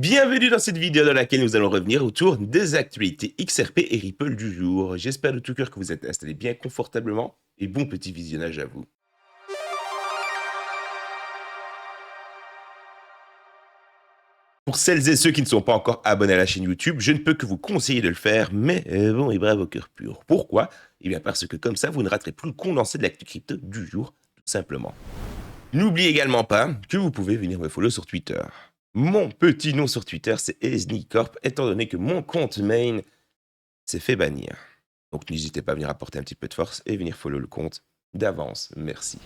Bienvenue dans cette vidéo dans laquelle nous allons revenir autour des actualités XRP et Ripple du jour. J'espère de tout cœur que vous êtes installés bien confortablement et bon petit visionnage à vous. Pour celles et ceux qui ne sont pas encore abonnés à la chaîne YouTube, je ne peux que vous conseiller de le faire, mais bon et brave au cœur pur. Pourquoi? Eh bien parce que comme ça, vous ne raterez plus le condensé de l'actu crypto du jour, tout simplement. N'oubliez également pas que vous pouvez venir me follow sur Twitter. Mon petit nom sur Twitter, c'est EsniCorp, étant donné que mon compte main s'est fait bannir. Donc n'hésitez pas à venir apporter un petit peu de force et venir follow le compte d'avance. Merci.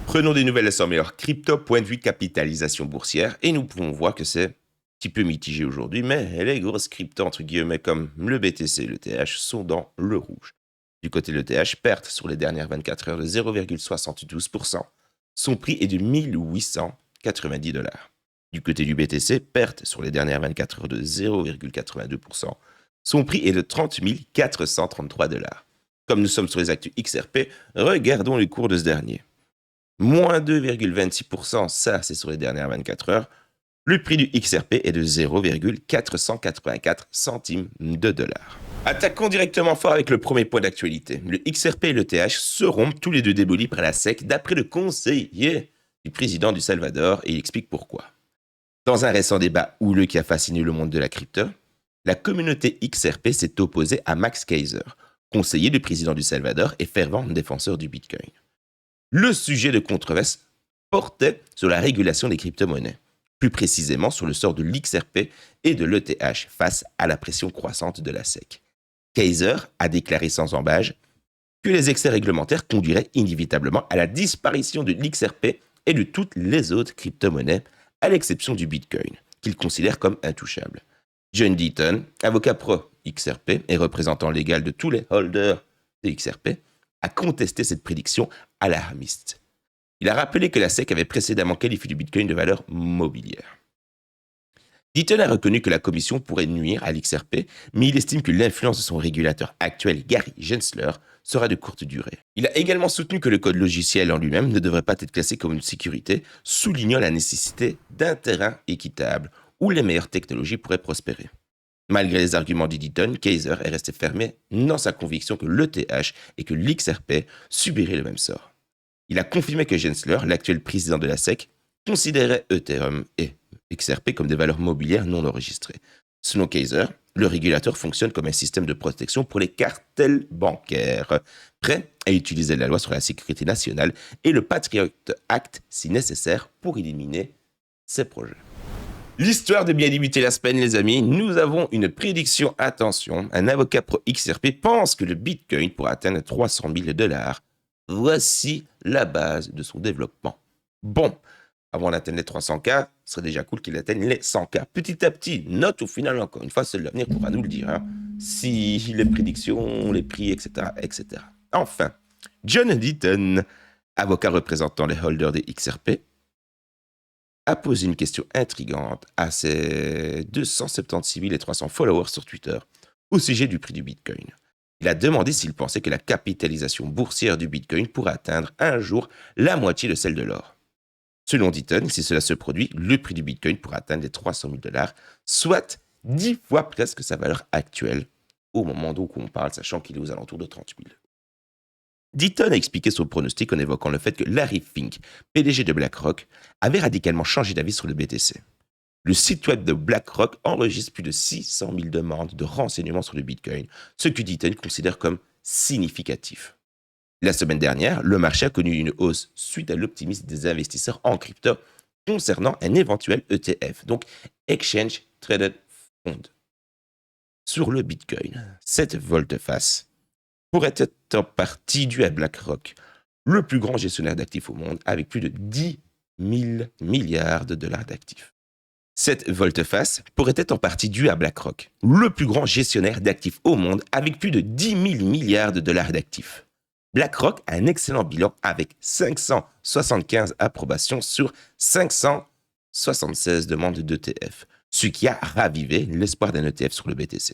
Prenons des nouvelles sur meilleur crypto, point de vue capitalisation boursière, et nous pouvons voir que c'est un petit peu mitigé aujourd'hui, mais les grosses cryptos, entre guillemets, comme le BTC et le TH, sont dans le rouge. Du côté de l'ETH, perte sur les dernières 24 heures de 0,72%. Son prix est de 1890 $. Du côté du BTC, perte sur les dernières 24 heures de 0,82%. Son prix est de 30 433 $. Comme nous sommes sur les actus XRP, regardons les cours de ce dernier. Moins 2,26%, ça c'est sur les dernières 24 heures. Le prix du XRP est de 0,484 centimes de dollar. Attaquons directement fort avec le premier point d'actualité. Le XRP et le TH seront tous les deux démolis par la SEC d'après le conseiller du président du Salvador, et il explique pourquoi. Dans un récent débat houleux qui a fasciné le monde de la crypto, la communauté XRP s'est opposée à Max Keiser, conseiller du président du Salvador et fervent défenseur du Bitcoin. Le sujet de controverse portait sur la régulation des crypto-monnaies, plus précisément sur le sort de l'XRP et de l'ETH face à la pression croissante de la SEC. Keiser a déclaré sans embâche que les excès réglementaires conduiraient inévitablement à la disparition de l'XRP et de toutes les autres crypto-monnaies, à l'exception du Bitcoin, qu'il considère comme intouchable. John Deaton, avocat pro-XRP et représentant légal de tous les holders de XRP, a contesté cette prédiction alarmiste. Il a rappelé que la SEC avait précédemment qualifié du Bitcoin de valeur mobilière. Deaton a reconnu que la commission pourrait nuire à l'XRP, mais il estime que l'influence de son régulateur actuel, Gary Gensler, sera de courte durée. Il a également soutenu que le code logiciel en lui-même ne devrait pas être classé comme une sécurité, soulignant la nécessité d'un terrain équitable où les meilleures technologies pourraient prospérer. Malgré les arguments de Deaton, Keiser est resté fermé dans sa conviction que l'ETH et que l'XRP subiraient le même sort. Il a confirmé que Gensler, l'actuel président de la SEC, considérait Ethereum et XRP comme des valeurs mobilières non enregistrées. Selon Keiser, le régulateur fonctionne comme un système de protection pour les cartels bancaires, prêt à utiliser la loi sur la sécurité nationale et le Patriot Act si nécessaire pour éliminer ces projets. L'histoire de bien débuter la semaine, les amis, nous avons une prédiction. Attention, un avocat pro XRP pense que le Bitcoin pourra atteindre 300 000 $. Voici la base de son développement. Bon, avant d'atteindre les 300K, ce serait déjà cool qu'il atteigne les 100K. Petit à petit, note au final, encore une fois, seul l'avenir pourra nous le dire. Si les prédictions, les prix, etc., etc. Enfin, John Deaton, avocat représentant les holders des XRP, a posé une question intrigante à ses 276 300 followers sur Twitter au sujet du prix du Bitcoin. Il a demandé s'il pensait que la capitalisation boursière du Bitcoin pourrait atteindre un jour la moitié de celle de l'or. Selon Deaton, si cela se produit, le prix du Bitcoin pourrait atteindre les 300 000 $, soit 10 fois presque sa valeur actuelle au moment où on parle, sachant qu'il est aux alentours de 30 000. Deaton a expliqué son pronostic en évoquant le fait que Larry Fink, PDG de BlackRock, avait radicalement changé d'avis sur le BTC. Le site web de BlackRock enregistre plus de 600 000 demandes de renseignements sur le Bitcoin, ce que Deaton considère comme significatif. La semaine dernière, le marché a connu une hausse suite à l'optimisme des investisseurs en crypto concernant un éventuel ETF, donc Exchange Traded Fund. Sur le Bitcoin, cette volte-face pourrait être en partie due à BlackRock, le plus grand gestionnaire d'actifs au monde avec plus de 10 000 milliards de dollars d'actifs. Cette volte-face pourrait être en partie due à BlackRock, le plus grand gestionnaire d'actifs au monde avec plus de 10 000 milliards de dollars d'actifs. BlackRock a un excellent bilan avec 575 approbations sur 576 demandes d'ETF, ce qui a ravivé l'espoir d'un ETF sur le BTC.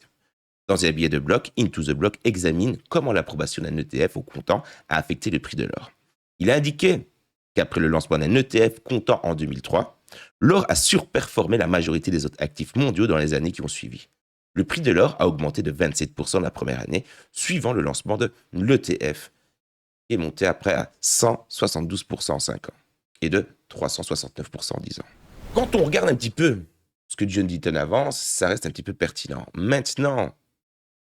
Dans un billet de Block, Into the Block examine comment l'approbation d'un ETF au comptant a affecté le prix de l'or. Il a indiqué qu'après le lancement d'un ETF comptant en 2003, L'or a surperformé la majorité des autres actifs mondiaux dans les années qui ont suivi. Le prix de l'or a augmenté de 27% la première année, suivant le lancement de l'ETF, qui est monté après à 172% en 5 ans, et de 369% en 10 ans. Quand on regarde un petit peu ce que John Deaton avance, ça reste un petit peu pertinent. Maintenant,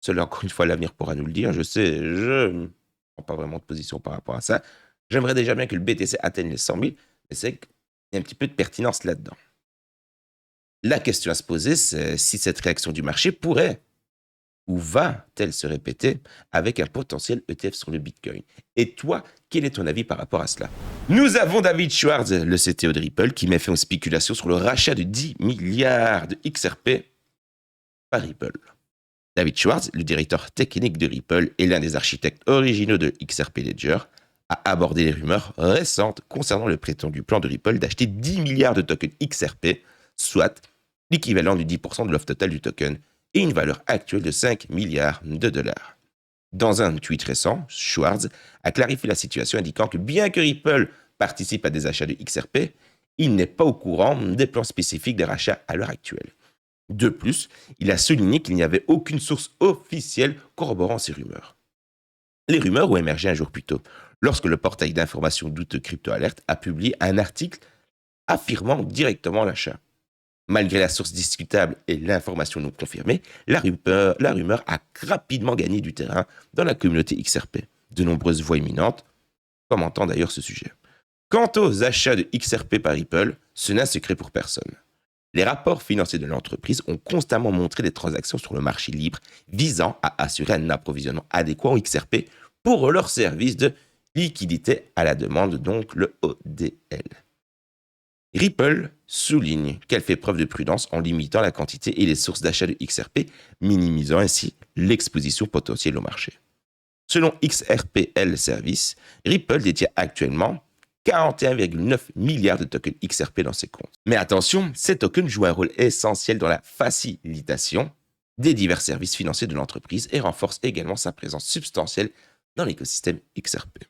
seul encore une fois l'avenir pourra nous le dire, je sais, je ne prends pas vraiment de position par rapport à ça. J'aimerais déjà bien que le BTC atteigne les 100 000, mais c'est qu'il y a un petit peu de pertinence là-dedans. La question à se poser, c'est si cette réaction du marché pourrait ou va-t-elle se répéter avec un potentiel ETF sur le Bitcoin. Et toi, quel est ton avis par rapport à cela? Nous avons David Schwartz, le CTO de Ripple, qui met fin aux spéculations sur le rachat de 10 milliards de XRP par Ripple. David Schwartz, le directeur technique de Ripple et l'un des architectes originaux de XRP Ledger, a abordé les rumeurs récentes concernant le prétendu plan de Ripple d'acheter 10 milliards de tokens XRP, soit l'équivalent du 10% de l'offre totale du token, et une valeur actuelle de 5 milliards de dollars. Dans un tweet récent, Schwartz a clarifié la situation indiquant que bien que Ripple participe à des achats de XRP, il n'est pas au courant des plans spécifiques de rachat à l'heure actuelle. De plus, il a souligné qu'il n'y avait aucune source officielle corroborant ces rumeurs. Les rumeurs ont émergé un jour plus tôt, lorsque le portail d'information douteux Crypto Alert a publié un article affirmant directement l'achat. Malgré la source discutable et l'information non confirmée, la rumeur a rapidement gagné du terrain dans la communauté XRP. De nombreuses voix éminentes commentant d'ailleurs ce sujet. Quant aux achats de XRP par Ripple, ce n'est un secret pour personne. Les rapports financiers de l'entreprise ont constamment montré des transactions sur le marché libre visant à assurer un approvisionnement adéquat en XRP pour leur service de liquidité à la demande, donc le ODL. Ripple souligne qu'elle fait preuve de prudence en limitant la quantité et les sources d'achat de XRP, minimisant ainsi l'exposition potentielle au marché. Selon XRPL Service, Ripple détient actuellement 41,9 milliards de tokens XRP dans ses comptes. Mais attention, ces tokens jouent un rôle essentiel dans la facilitation des divers services financiers de l'entreprise et renforcent également sa présence substantielle dans l'écosystème XRP.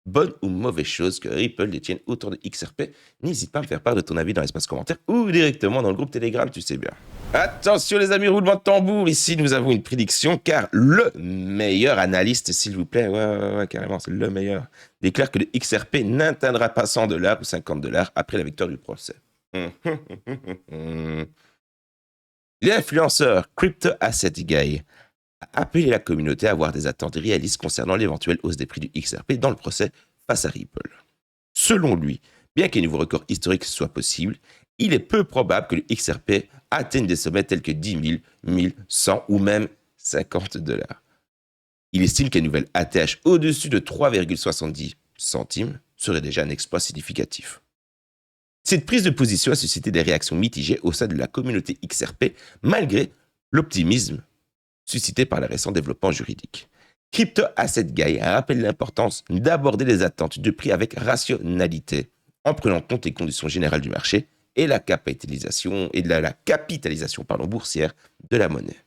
Bonne ou mauvaise chose que Ripple détienne autant de XRP, n'hésite pas à me faire part de ton avis dans l'espace commentaire ou directement dans le groupe Telegram, tu sais bien. Attention les amis, roulement de tambour, ici nous avons une prédiction car le meilleur analyste, s'il vous plaît, ouais, carrément, c'est le meilleur, déclare que le XRP n'atteindra pas 100 $ ou 50 $ après la victoire du procès. L'influenceur Crypto Asset Guy a appelé la communauté à avoir des attentes réalistes concernant l'éventuelle hausse des prix du XRP dans le procès face à Ripple. Selon lui, bien qu'un nouveau record historique soit possible, il est peu probable que le XRP atteigne des sommets tels que 10 000, 1000, 100 ou même 50 $. Il estime qu'un nouvel ATH au-dessus de 3,70 centimes serait déjà un exploit significatif. Cette prise de position a suscité des réactions mitigées au sein de la communauté XRP malgré l'optimisme suscité par les récents développements juridiques. Crypto Asset Guy rappelle l'importance d'aborder les attentes de prix avec rationalité, en prenant en compte les conditions générales du marché et la capitalisation boursière de la monnaie.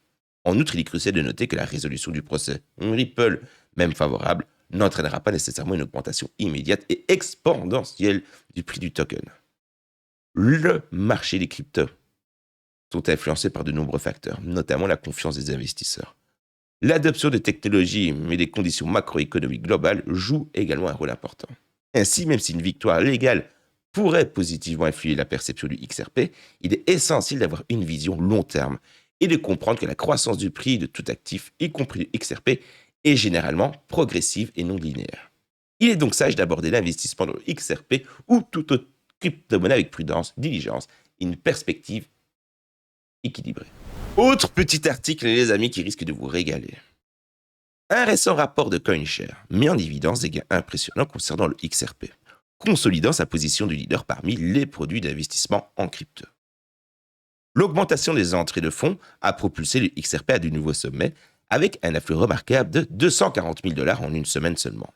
En outre, il est crucial de noter que la résolution du procès Ripple, même favorable, n'entraînera pas nécessairement une augmentation immédiate et exponentielle du prix du token. Le marché des cryptos sont influencés par de nombreux facteurs, notamment la confiance des investisseurs. L'adoption de technologies et des conditions macroéconomiques globales jouent également un rôle important. Ainsi, même si une victoire légale pourrait positivement influer la perception du XRP, il est essentiel d'avoir une vision long terme et de comprendre que la croissance du prix de tout actif, y compris le XRP, est généralement progressive et non linéaire. Il est donc sage d'aborder l'investissement dans le XRP ou toute autre crypto-monnaie avec prudence, diligence et une perspective équilibrée. Autre petit article, les amis, qui risque de vous régaler. Un récent rapport de CoinShare met en évidence des gains impressionnants concernant le XRP, consolidant sa position de leader parmi les produits d'investissement en crypto. L'augmentation des entrées de fonds a propulsé le XRP à de nouveaux sommets, avec un afflux remarquable de 240 000 $ en une semaine seulement.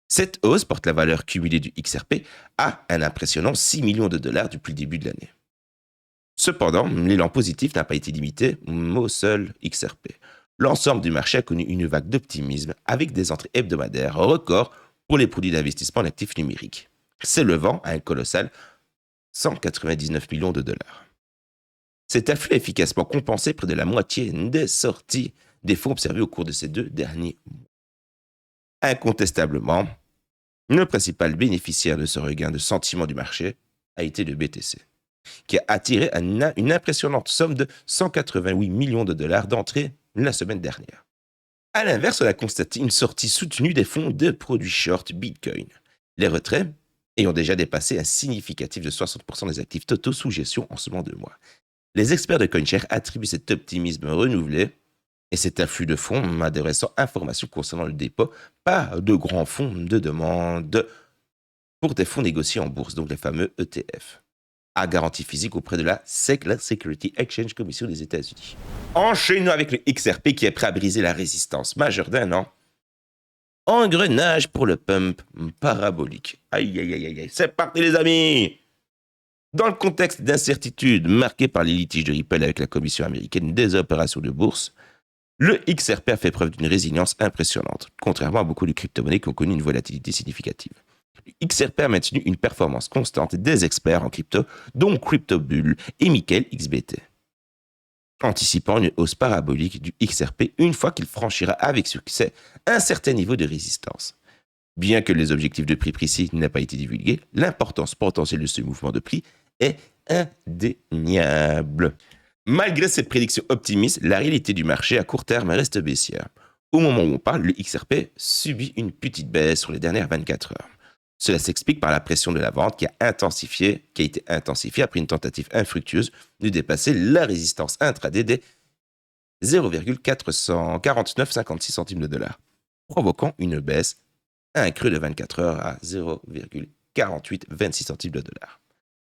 Cette hausse porte la valeur cumulée du XRP à un impressionnant 6 millions de dollars depuis le début de l'année. Cependant, l'élan positif n'a pas été limité au seul XRP. L'ensemble du marché a connu une vague d'optimisme avec des entrées hebdomadaires records pour les produits d'investissement en actifs numériques, s'élevant à un colossal 199 millions de dollars. Cet afflux a efficacement compensé près de la moitié des sorties des fonds observés au cours de ces 2 derniers mois. Incontestablement, le principal bénéficiaire de ce regain de sentiment du marché a été le BTC, qui a attiré une impressionnante somme de 188 millions de dollars d'entrée la semaine dernière. A l'inverse, on a constaté une sortie soutenue des fonds de produits short Bitcoin. Les retraits ayant déjà dépassé un significatif de 60% des actifs totaux sous gestion en seulement 2 mois. Les experts de CoinShare attribuent cet optimisme renouvelé et cet afflux de fonds à des récentes informations concernant le dépôt par de grands fonds de demande pour des fonds négociés en bourse, donc les fameux ETF, à garantie physique auprès de la SEC, la Security Exchange Commission des États-Unis. Enchaînons avec le XRP qui est prêt à briser la résistance majeure d'un an. Engrenage pour le pump parabolique. Aïe, aïe, aïe, aïe, c'est parti les amis! Dans le contexte d'incertitude marqué par les litiges de Ripple avec la Commission américaine des opérations de bourse, le XRP a fait preuve d'une résilience impressionnante, contrairement à beaucoup de crypto-monnaies qui ont connu une volatilité significative. Le XRP a maintenu une performance constante des experts en crypto, dont CryptoBull et Michael XBT, anticipant une hausse parabolique du XRP une fois qu'il franchira avec succès un certain niveau de résistance. Bien que les objectifs de prix précis n'aient pas été divulgués, l'importance potentielle de ce mouvement de prix est indéniable. Malgré cette prédiction optimiste, la réalité du marché à court terme reste baissière. Au moment où on parle, le XRP subit une petite baisse sur les dernières 24 heures. Cela s'explique par la pression de la vente qui a été intensifiée après une tentative infructueuse de dépasser la résistance intraday des 0,44956 centimes de dollars, provoquant une baisse à un creux de 24 heures à 0,4826 centimes de dollars.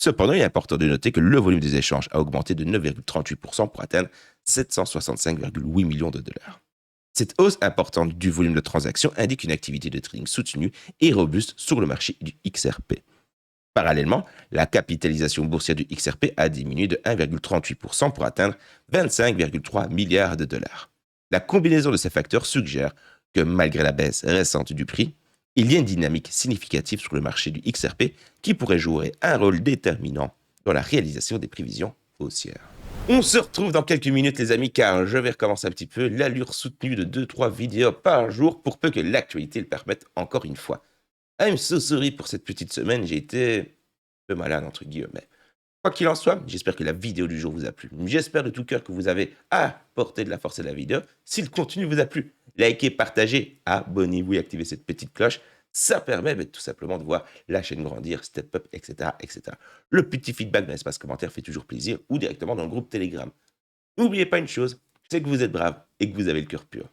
Cependant, il est important de noter que le volume des échanges a augmenté de 9,38% pour atteindre 765,8 millions de dollars. Cette hausse importante du volume de transactions indique une activité de trading soutenue et robuste sur le marché du XRP. Parallèlement, la capitalisation boursière du XRP a diminué de 1,38% pour atteindre 25,3 milliards de dollars. La combinaison de ces facteurs suggère que malgré la baisse récente du prix, il y a une dynamique significative sur le marché du XRP qui pourrait jouer un rôle déterminant dans la réalisation des prévisions haussières. On se retrouve dans quelques minutes les amis car je vais recommencer un petit peu l'allure soutenue de 2-3 vidéos par jour pour peu que l'actualité le permette encore une fois. I'm so sorry pour cette petite semaine, j'ai été un peu malade entre guillemets. Quoi qu'il en soit, j'espère que la vidéo du jour vous a plu. J'espère de tout cœur que vous avez apporté de la force à la vidéo. Si le contenu vous a plu, likez, partagez, abonnez-vous et activez cette petite cloche. Ça permet tout simplement de voir la chaîne grandir, step up, etc., etc. Le petit feedback dans l'espace commentaire fait toujours plaisir ou directement dans le groupe Telegram. N'oubliez pas une chose, c'est que vous êtes brave et que vous avez le cœur pur.